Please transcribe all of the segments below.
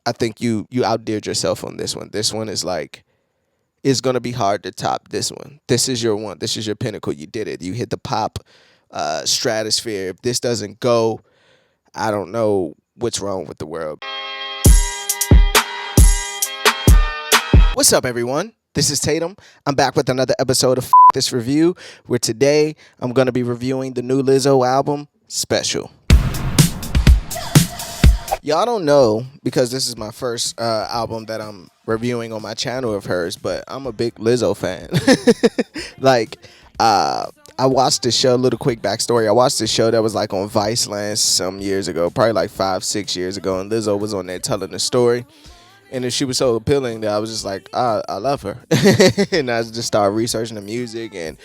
I think you outdid yourself on this one. This one is like, it's gonna be hard to top this one. This is your one. This is your pinnacle. You did it. You hit the pop stratosphere. If this doesn't go, I don't know what's wrong with the world. What's up, everyone? This is Tatum. I'm back with another episode of This Review, where today I'm going to be reviewing the new Lizzo album, Special. Y'all don't know, because this is my first album that I'm reviewing on my channel of hers, but I'm a big Lizzo fan. I watched this show, little quick backstory. I watched this show that was like on Viceland some years ago, probably like 5-6 years ago, and Lizzo was on there telling the story. And she was so appealing that I was just like, I love her. And I just started researching the music and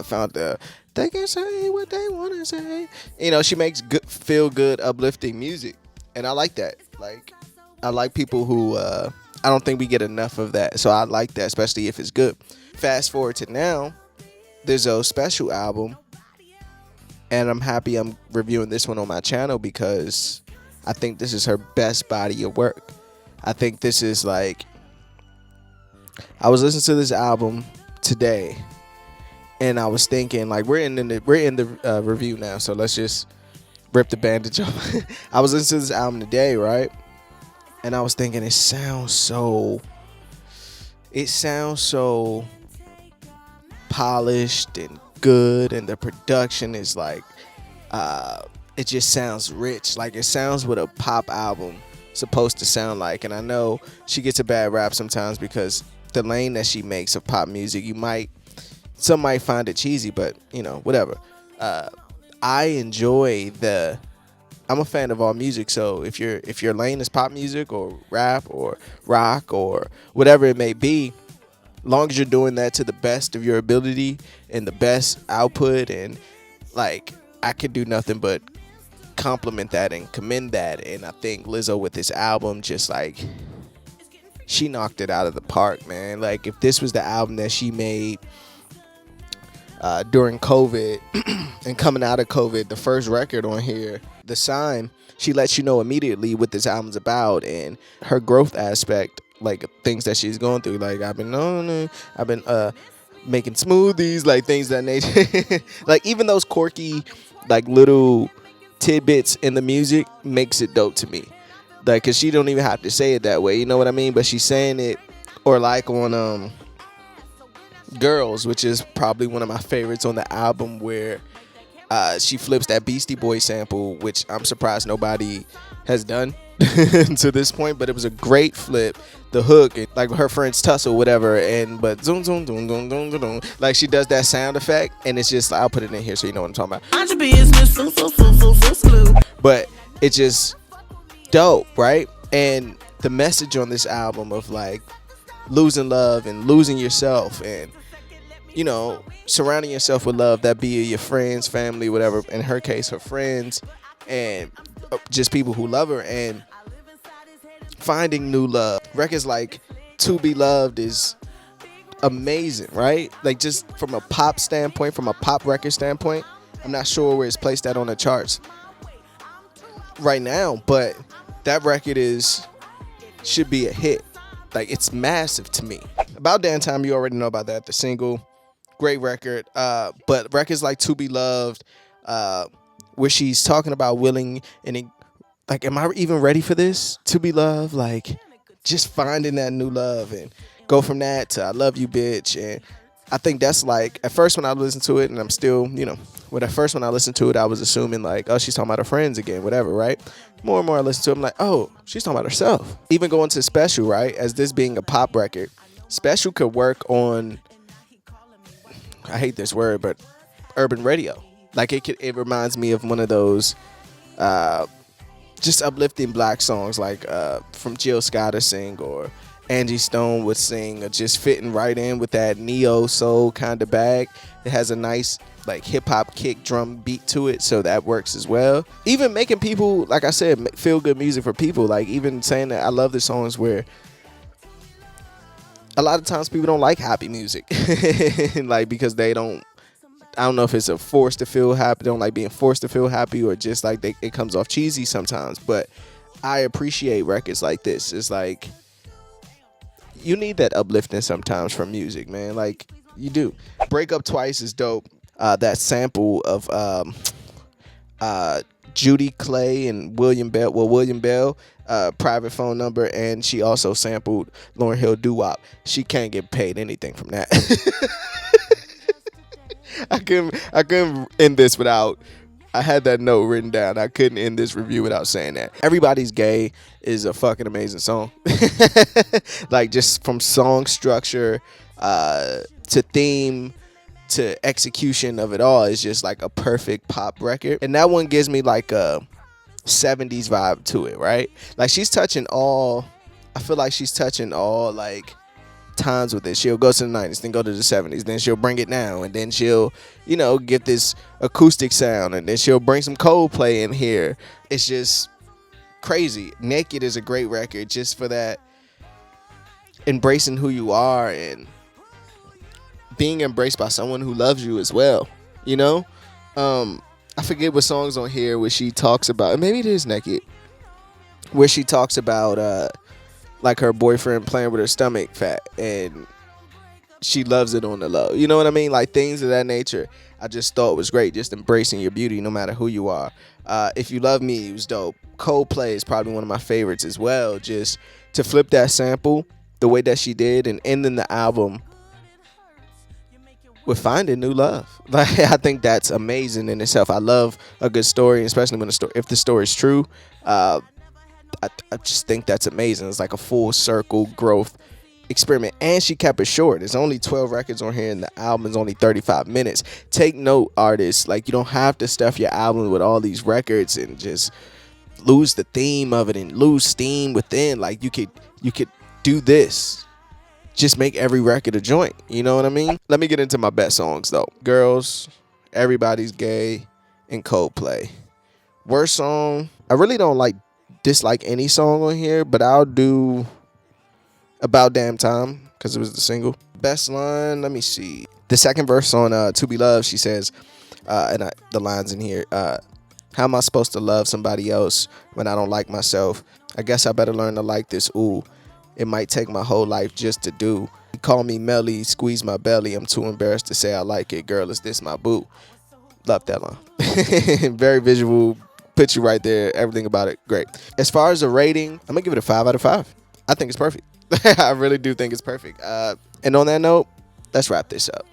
found they can say what they want to say. You know, she makes good, feel good, uplifting music. And I like that. Like, I like people who, I don't think we get enough of that. So I like that, especially if it's good. Fast forward to now, LIZZO'S Special album. And I'm happy I'm reviewing this one on my channel because I think this is her best body of work. I think this is like, I was listening to this album today, and I was thinking, like, we're in the review now, so let's just rip the bandage off. I was listening to this album today, right, and I was thinking, it sounds so polished and good, and the production is like, it just sounds rich, like it sounds what a pop album supposed to sound like. And I know she gets a bad rap sometimes because the lane that she makes of pop music, some might find it cheesy, but you know, whatever. I enjoy I'm a fan of all music, so if your lane is pop music or rap or rock or whatever it may be, long as you're doing that to the best of your ability and the best output, and like, I could do nothing but compliment that and commend that. And I think Lizzo with this album, just like, she knocked it out of the park, man. Like, if this was the album that she made during COVID and coming out of COVID, the first record on here, The Sign, she lets you know immediately what this album's about and her growth aspect, like things that she's going through. Like, I've been making smoothies, like things that nature. Like, even those quirky, like, little tidbits in the music makes it dope to me. Like, cause she don't even have to say it that way, you know what I mean? But she's saying it. Or like on Girls, which is probably one of my favorites on the album, where she flips that Beastie Boy sample, which I'm surprised nobody has done to this point, but it was a great flip. The hook, like her friends tussle, whatever, but zoom zoom zoom zoom zoom zoom, like she does that sound effect, and it's just, I'll put it in here so you know what I'm talking about. But it's just dope, right? And the message on this album of like losing love and losing yourself, and you know, surrounding yourself with love, that be your friends, family, whatever. In her case, her friends, and just people who love her, and finding new love. Records like To Be Loved is amazing, right? Like, just from a pop standpoint, from a pop record standpoint, I'm not sure where it's placed at on the charts right now, but that record should be a hit. Like, it's massive to me. About Damn Time, you already know about that. The single, great record. But records like To Be Loved, where she's talking about willing and like, am I even ready for this? To be loved, like, just finding that new love, and go from that to I love you, bitch. And I think that's like, at first when I listened to it, and I'm still, you know, at first when I listened to it, I was assuming like, oh, she's talking about her friends again, whatever, right? More and more I listen to it, I'm like, oh, she's talking about herself. Even going to Special, right? As this being a pop record, Special could work on, I hate this word, but urban radio. Like, it reminds me of one of those just uplifting black songs, like from Jill Scott to sing, or Angie Stone would sing, or just fitting right in with that neo soul kind of bag. It has a nice like hip hop kick drum beat to it, so that works as well. Even making people, like I said, feel good music for people. Like, even saying that I love the songs where a lot of times people don't like happy music, like, because they don't. I don't know if it's a force to feel happy, don't like being forced to feel happy, or just like it comes off cheesy sometimes. But I appreciate records like this. It's like you need that uplifting sometimes from music, man. Like you do. Break Up Twice is dope. That sample of Judy Clay and William Bell. Well, William Bell, private phone number, and she also sampled Lauryn Hill Doo Wop. She can't get paid anything from that. I couldn't end this without. I had that note written down. I couldn't end this review without saying that. Everybody's Gay is a fucking amazing song. Like just from song structure to theme to execution of it all is just like a perfect pop record. And that one gives me like a 70s vibe to it, right? Like she's touching all, I feel like she's touching all like times with it. She'll go to the 90s, then go to the 70s, then she'll bring it down, and then she'll, get this acoustic sound, and then she'll bring some Coldplay in here. It's just crazy. Naked is a great record just for that embracing who you are and being embraced by someone who loves you as well. I forget what songs on here where she talks about, maybe it is Naked, where she talks about like her boyfriend playing with her stomach fat and she loves it on the low. You know what I mean? Like things of that nature. I just thought was great. Just embracing your beauty no matter who you are. If You Love Me, it was dope. Coldplay is probably one of my favorites as well. Just to flip that sample the way that she did and ending the album with finding new love. Like I think that's amazing in itself. I love a good story, especially when if the story is true. I just think that's amazing. It's like a full circle growth experiment. And she kept it short. There's only 12 records on here and the album is only 35 minutes. Take note, artists. Like you don't have to stuff your album with all these records and just lose the theme of it and lose steam within. Like you could do this. Just make every record a joint. You know what I mean? Let me get into my best songs though. Girls, Everybody's Gay, and Coldplay. Worst song, I really don't dislike any song on here, but I'll do About Damn Time because it was the single. Best line, let me see. The second verse on To Be Loved, she says, the lines in here, how am I supposed to love somebody else when I don't like myself? I guess I better learn to like this, ooh. It might take my whole life just to do. Call me Melly, squeeze my belly. I'm too embarrassed to say I like it. Girl, is this my boo? Love that line. Very visual. Put you right there. Everything about it, great. As far as a rating, I'm going to give it a 5 out of 5. I think it's perfect. I really do think it's perfect. And on that note, let's wrap this up.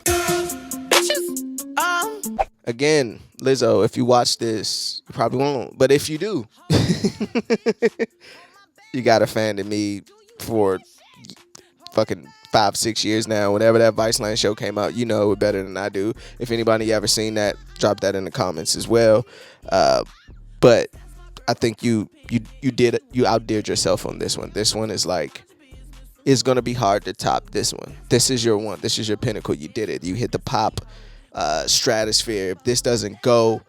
Again, Lizzo, if you watch this, you probably won't. But if you do, you got a fan to me for fucking 5-6 years now. Whenever that Viceland show came out, you know it better than I do. If anybody ever seen that, drop that in the comments as well. But I think you outdid yourself on this one. This one is like, it's gonna be hard to top this one. This is your one. This is your pinnacle. You did it. You hit the pop stratosphere. If this doesn't go,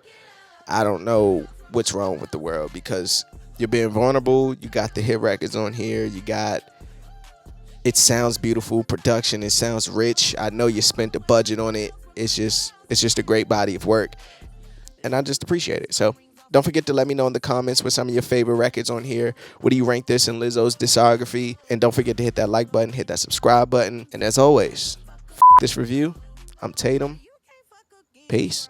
I don't know what's wrong with the world, because you're being vulnerable. You got the hit records on here. It sounds beautiful. Production, it sounds rich. I know you spent the budget on it. It's just a great body of work, and I just appreciate it. So don't forget to let me know in the comments what some of your favorite records on here. What do you rank this in Lizzo's discography? And don't forget to hit that like button, hit that subscribe button. And as always, this review, I'm Tatum. Peace.